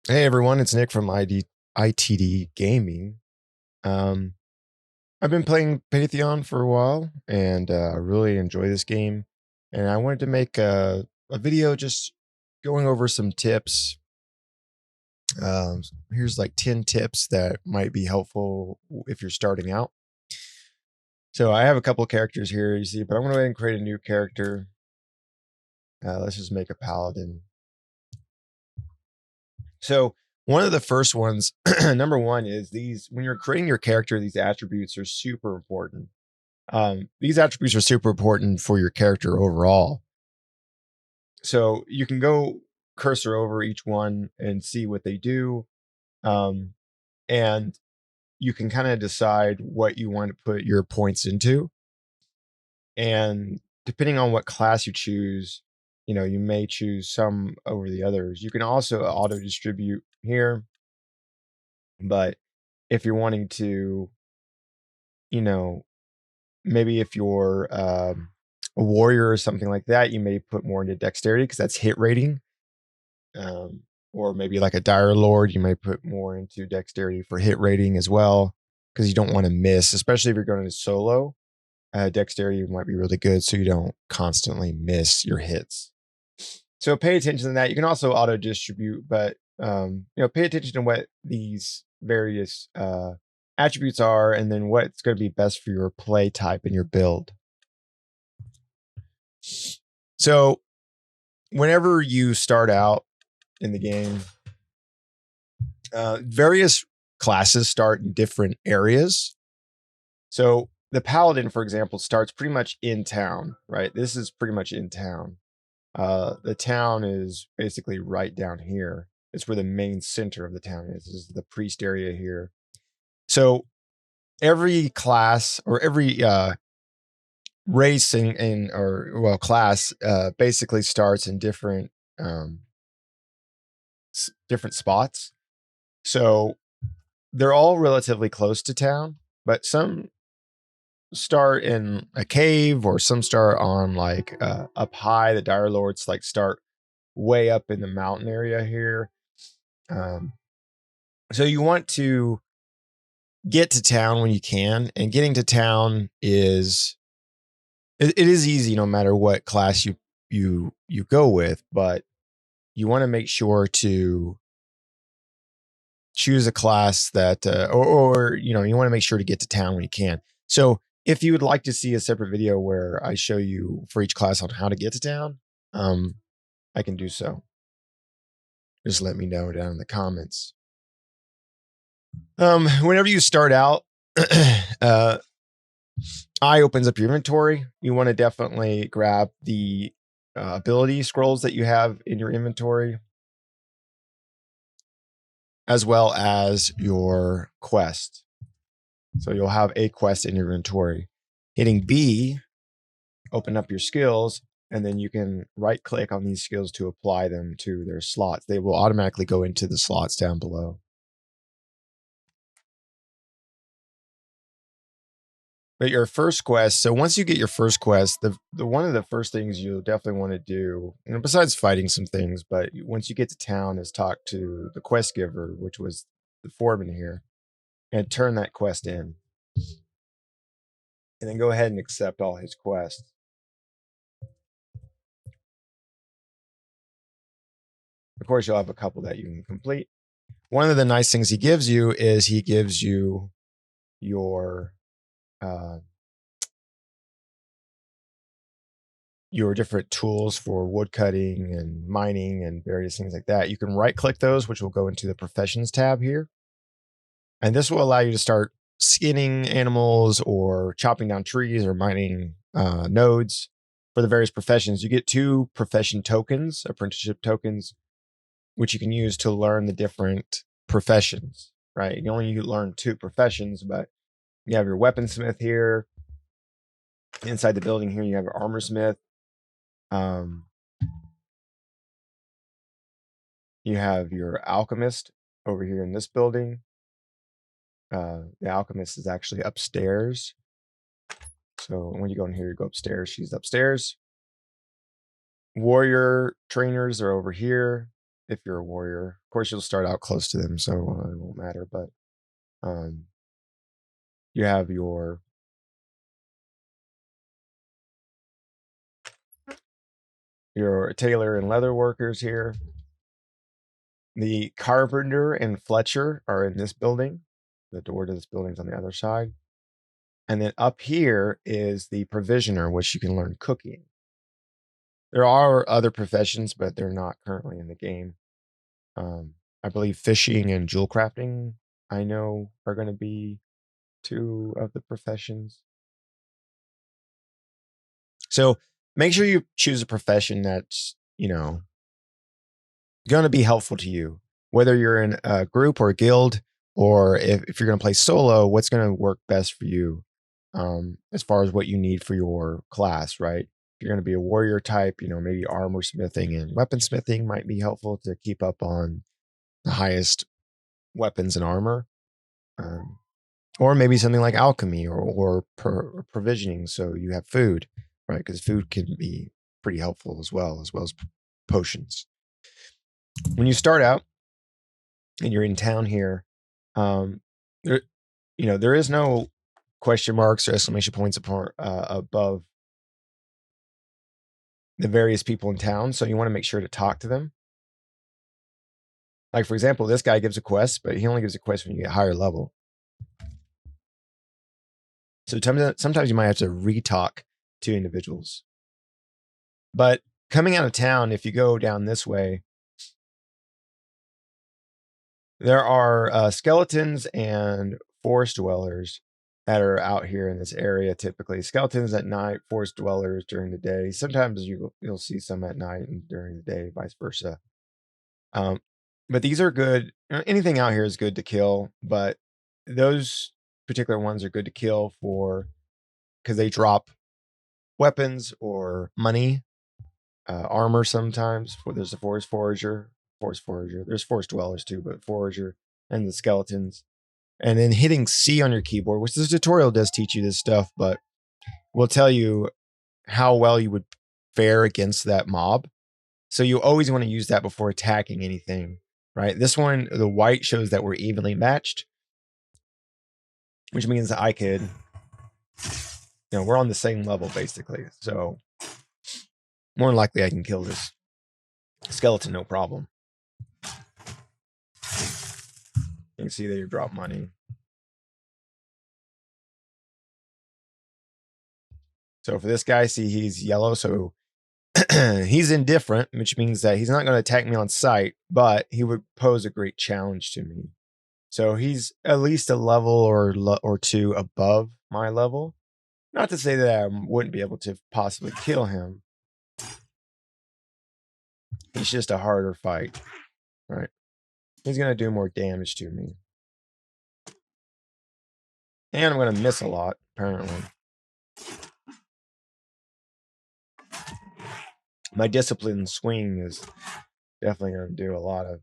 Hey everyone, it's Nick from ITD Gaming. Um, I've been playing Pantheon for a while and really enjoy this game. And I wanted to make a video just going over some tips. Here's like 10 tips that might be helpful if you're starting out. So I have a couple of characters here, you see, but I'm going to go ahead and create a new character. Let's just make a paladin. So one of the first ones, number one, is these. When you're creating your character, these attributes are super important. These attributes are super important for your character overall. So you can go cursor over each one and see what they do, and you can kind of decide what you want to put your points into. And depending on what class you choose, you may choose some over the others. You can also auto distribute here, but if you're wanting to, you know, maybe if you're a warrior or something like that, you may put more into dexterity because that's hit rating. Or maybe like a dire lord, you may put more into dexterity for hit rating as well because you don't want to miss, especially if you're going to solo. Dexterity might be really good so you don't constantly miss your hits. So pay attention to that. You can also auto distribute, but pay attention to what these various attributes are and then what's going to be best for your play type and your build. So whenever you start out in the game, various classes start in different areas. So the paladin, for example, starts pretty much in town, right? This is pretty much in town. The town is basically right down here. It's where the main center of the town is. This is the priest area here. So every class or every race or class basically starts in different different spots. So they're all relatively close to town, but some start in a cave or some start on like up high. The dire lords like start way up in the mountain area here. So you want to get to town when you can, and getting to town is it is easy no matter what class you go with, but you want to make sure to choose a class that or you want to make sure to get to town when you can. So if you would like to see a separate video where I show you for each class on how to get to town, I can do so. Just let me know down in the comments. Whenever you start out, eye opens up your inventory. You want to definitely grab the ability scrolls that you have in your inventory, as well as your quest. So you'll have a quest in your inventory. Hitting B, open up your skills, and then you can right click on these skills to apply them to their slots. They will automatically go into the slots down below. But your first quest, so once you get your first quest, the one of the first things you'll definitely want to do, besides fighting some things, but once you get to town, is talk to the quest giver, which was the foreman here, and turn that quest in. And then go ahead and accept all his quests. Of course, you'll have a couple that you can complete. One of the nice things he gives you is he gives you your different tools for wood cutting and mining and various things like that. You can right click those, which will go into the professions tab here. And this will allow you to start skinning animals or chopping down trees or mining nodes for the various professions. You get 2 profession tokens, apprenticeship tokens, which you can use to learn the different professions, right? You only learn 2 professions, but you have your weaponsmith here. Inside the building here, you have your armor smith. You have your alchemist over here in this building. The alchemist is actually upstairs. So when you go in here, you go upstairs. She's upstairs. Warrior trainers are over here. if you're a warrior. Of course, you'll start out close to them, so it won't matter. But you have your tailor and leather workers here. The carpenter and Fletcher are in this building. The door to this building is on the other side. And then up here is the provisioner, which you can learn cooking. There are other professions, but they're not currently in the game. I believe fishing and jewel crafting, I know, are going to be 2 of the professions. So make sure you choose a profession that's, going to be helpful to you, whether you're in a group or a guild, or if you're going to play solo, what's going to work best for you as far as what you need for your class, right? If you're going to be a warrior type, maybe armor smithing and weaponsmithing might be helpful to keep up on the highest weapons and armor. Or maybe something like alchemy or provisioning, so you have food, right? Because food can be pretty helpful as well as potions. When you start out and you're in town here, there is no question marks or exclamation points above the various people in town, so you want to make sure to talk to them. Like, for example, this guy gives a quest, but he only gives a quest when you get higher level. So sometimes you might have to re-talk to individuals. But coming out of town, if you go down this way, there are skeletons and forest dwellers that are out here in this area typically. Skeletons at night, forest dwellers during the day. Sometimes you'll see some at night and during the day, vice versa. But these are good. Anything out here is good to kill, but those particular ones are good to kill because they drop weapons or money, armor sometimes. There's a forest forager. There's forest dwellers too, but forager and the skeletons. And then hitting C on your keyboard, which this tutorial does teach you this stuff, but will tell you how well you would fare against that mob. So you always want to use that before attacking anything, right? This one, the white shows that we're evenly matched, which means that I could, we're on the same level basically. So more than likely I can kill this skeleton, no problem. You can see that you drop money. So for this guy, see, he's yellow, so he's indifferent, which means that he's not going to attack me on sight, but he would pose a great challenge to me. So he's at least a level or 2 above my level. Not to say that I wouldn't be able to possibly kill him. It's just a harder fight, right? He's going to do more damage to me. And I'm going to miss a lot, apparently. My discipline swing is definitely going to do a lot of.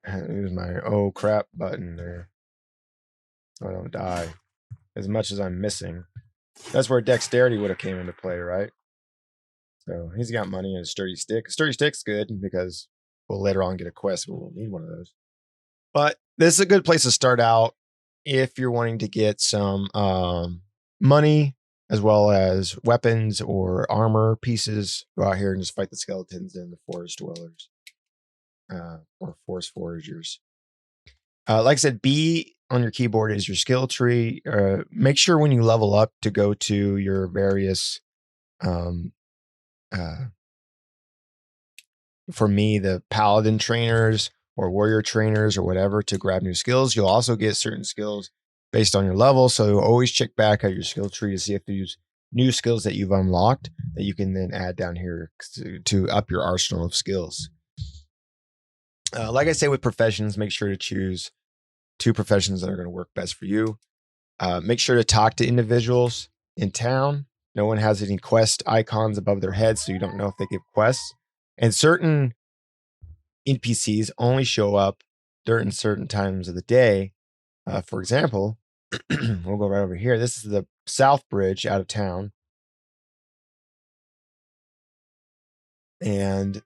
Use my oh crap button there so I don't die as much as I'm missing. That's where dexterity would have came into play, right? So he's got money and a sturdy stick. A sturdy stick's good because we'll later on get a quest where we'll need one of those. But this is a good place to start out if you're wanting to get some money as well as weapons or armor pieces. Go out here and just fight the skeletons and the forest dwellers or forest foragers. Like I said, B on your keyboard is your skill tree. Make sure when you level up to go to your various for me, the paladin trainers or warrior trainers or whatever to grab new skills. You'll also get certain skills based on your level. So always check back at your skill tree to see if there's new skills that you've unlocked that you can then add down here to up your arsenal of skills. Like I say with professions, make sure to choose 2 professions that are going to work best for you. Make sure to talk to individuals in town. No one has any quest icons above their heads, so you don't know if they give quests. And certain NPCs only show up during certain times of the day. For example, We'll go right over here. This is the South Bridge out of town. And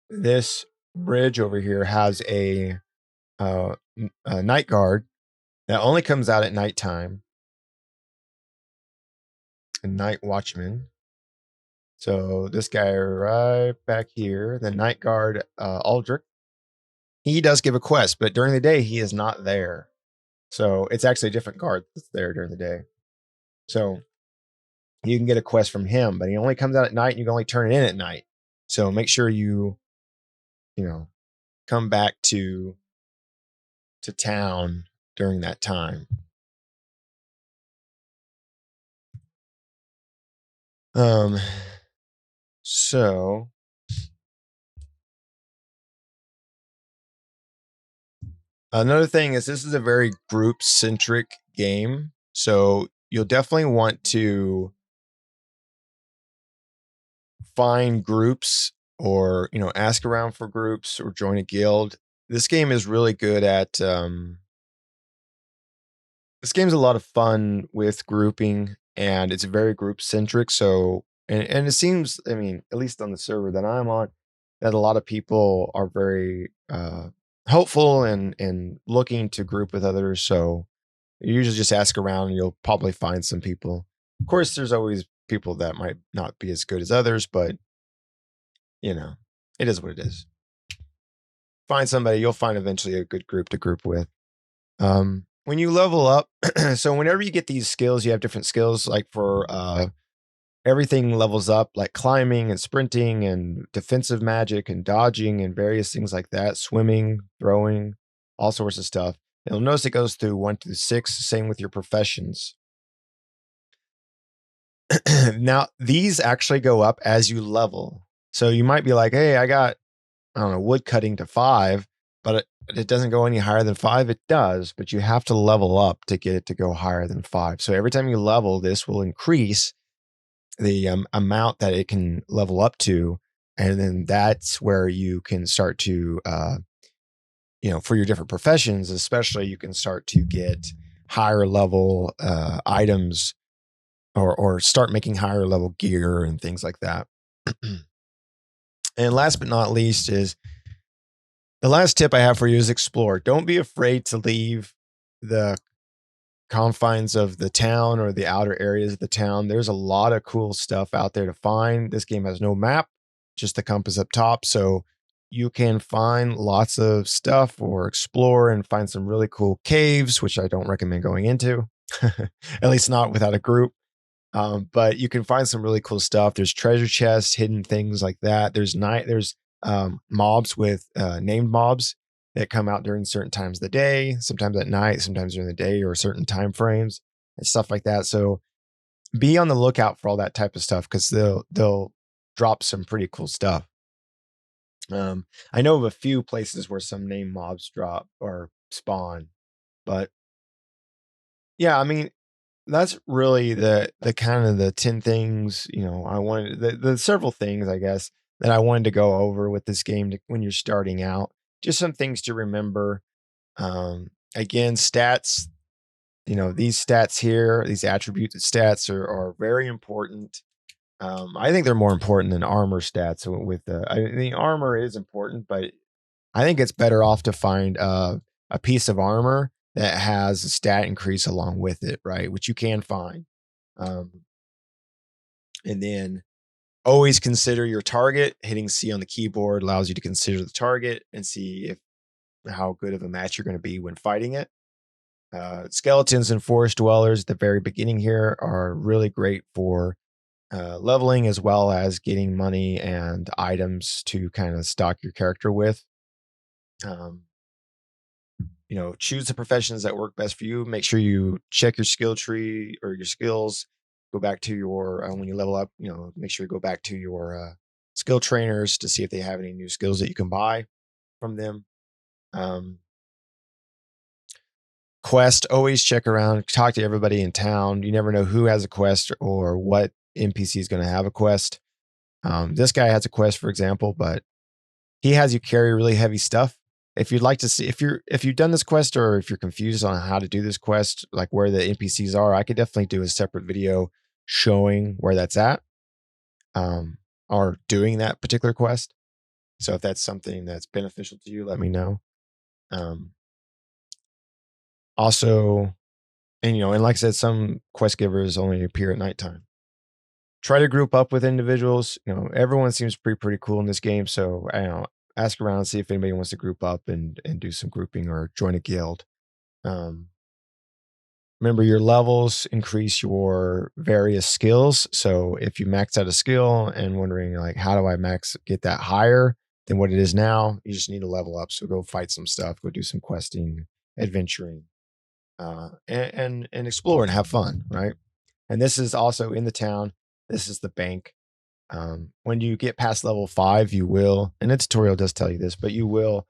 this bridge over here has a night guard that only comes out at nighttime, a night watchman. So this guy right back here, the night guard, Aldrich, he does give a quest, but during the day he is not there. So it's actually a different guard that's there during the day. So you can get a quest from him, but he only comes out at night and you can only turn it in at night. So make sure you come back to town during that time. So another thing is this is a very group centric game. So you'll definitely want to find groups or, ask around for groups or join a guild. This game is really good at, this game's a lot of fun with grouping and it's very group centric. So, and it seems, I mean, at least on the server that I'm on, that a lot of people are very hopeful and looking to group with others. So you usually just ask around and you'll probably find some people. Of course, there's always people that might not be as good as others, but it is what it is. Find somebody, you'll find eventually a good group to group with. When you level up, so whenever you get these skills, you have different skills. Like for everything levels up, like climbing and sprinting and defensive magic and dodging and various things like that, swimming, throwing, all sorts of stuff. You'll notice it goes through 1 through 6. Same with your professions. Now, these actually go up as you level. So you might be like, hey, I got, I don't know, wood cutting to 5, but it doesn't go any higher than 5. It does, but you have to level up to get it to go higher than 5. So every time you level, this will increase the amount that it can level up to. And then that's where you can start to, for your different professions, especially, you can start to get higher level items or start making higher level gear and things like that. And last but not least is the last tip I have for you is explore. Don't be afraid to leave the confines of the town or the outer areas of the town. There's a lot of cool stuff out there to find. This game has no map, just the compass up top. So you can find lots of stuff or explore and find some really cool caves, which I don't recommend going into, at least not without a group. But you can find some really cool stuff. There's treasure chests, hidden things like that. There's mobs with named mobs that come out during certain times of the day, sometimes at night, sometimes during the day, or certain time frames and stuff like that. So be on the lookout for all that type of stuff because they'll drop some pretty cool stuff. I know of a few places where some named mobs drop or spawn, but yeah, I mean, that's really the kind of the 10 things, I wanted, the several things, I guess, that I wanted to go over with this game when you're starting out. Just some things to remember. Again, stats, these stats here, these attribute stats are very important. I think they're more important than armor stats. The armor is important, but I think it's better off to find a piece of armor that has a stat increase along with it, right? Which you can find. And then always consider your target. Hitting C on the keyboard allows you to consider the target and see how good of a match you're going to be when fighting it. Skeletons and forest dwellers at the very beginning here are really great for leveling as well as getting money and items to kind of stock your character with. Choose the professions that work best for you. Make sure you check your skill tree or your skills. Go back to your, when you level up, make sure you go back to your skill trainers to see if they have any new skills that you can buy from them. Quest, always check around, talk to everybody in town. You never know who has a quest or what NPC is going to have a quest. This guy has a quest, for example, but he has you carry really heavy stuff. if you'd like to see if you've done this quest or if you're confused on how to do this quest, like where the NPCs are, I could definitely do a separate video showing where that's at, or doing that particular quest. So if that's something that's beneficial to you, let me know. Also, and and like I said, some quest givers only appear at nighttime. Try to group up with individuals. Everyone seems pretty cool in this game. So I don't know, ask around, see if anybody wants to group up and do some grouping or join a guild. Remember, your levels increase your various skills. So if you max out a skill and wondering like, how do I get that higher than what it is now? You just need to level up. So go fight some stuff, go do some questing, adventuring, and explore and have fun, right? And this is also in the town. This is the bank. When you get past level 5, you will, and the tutorial does tell you this, but you will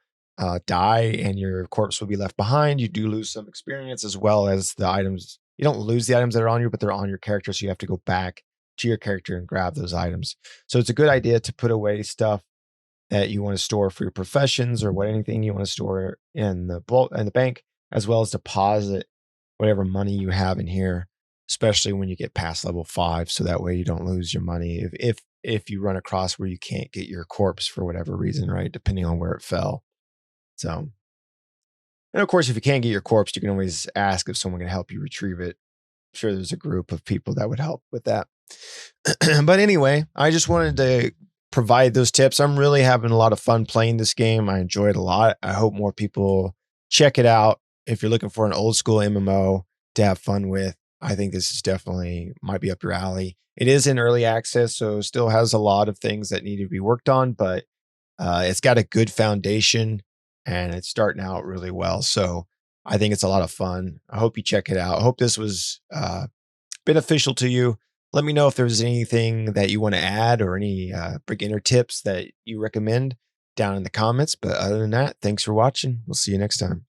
die and your corpse will be left behind. You do lose some experience as well as the items. You don't lose the items that are on you, but they're on your character. So you have to go back to your character and grab those items. So it's a good idea to put away stuff that you want to store for your professions or anything you want to store in the bank, as well as deposit whatever money you have in here, especially when you get past level 5. So that way you don't lose your money if you run across where you can't get your corpse for whatever reason, right? Depending on where it fell. So, and of course, if you can't get your corpse, you can always ask if someone can help you retrieve it. I'm sure there's a group of people that would help with that. But anyway, I just wanted to provide those tips. I'm really having a lot of fun playing this game. I enjoy it a lot. I hope more people check it out. If you're looking for an old school MMO to have fun with, I think this is definitely might be up your alley. It is in early access, so still has a lot of things that need to be worked on, but it's got a good foundation and it's starting out really well. So I think it's a lot of fun. I hope you check it out. I hope this was beneficial to you. Let me know if there's anything that you want to add or any beginner tips that you recommend down in the comments. But other than that, thanks for watching. We'll see you next time.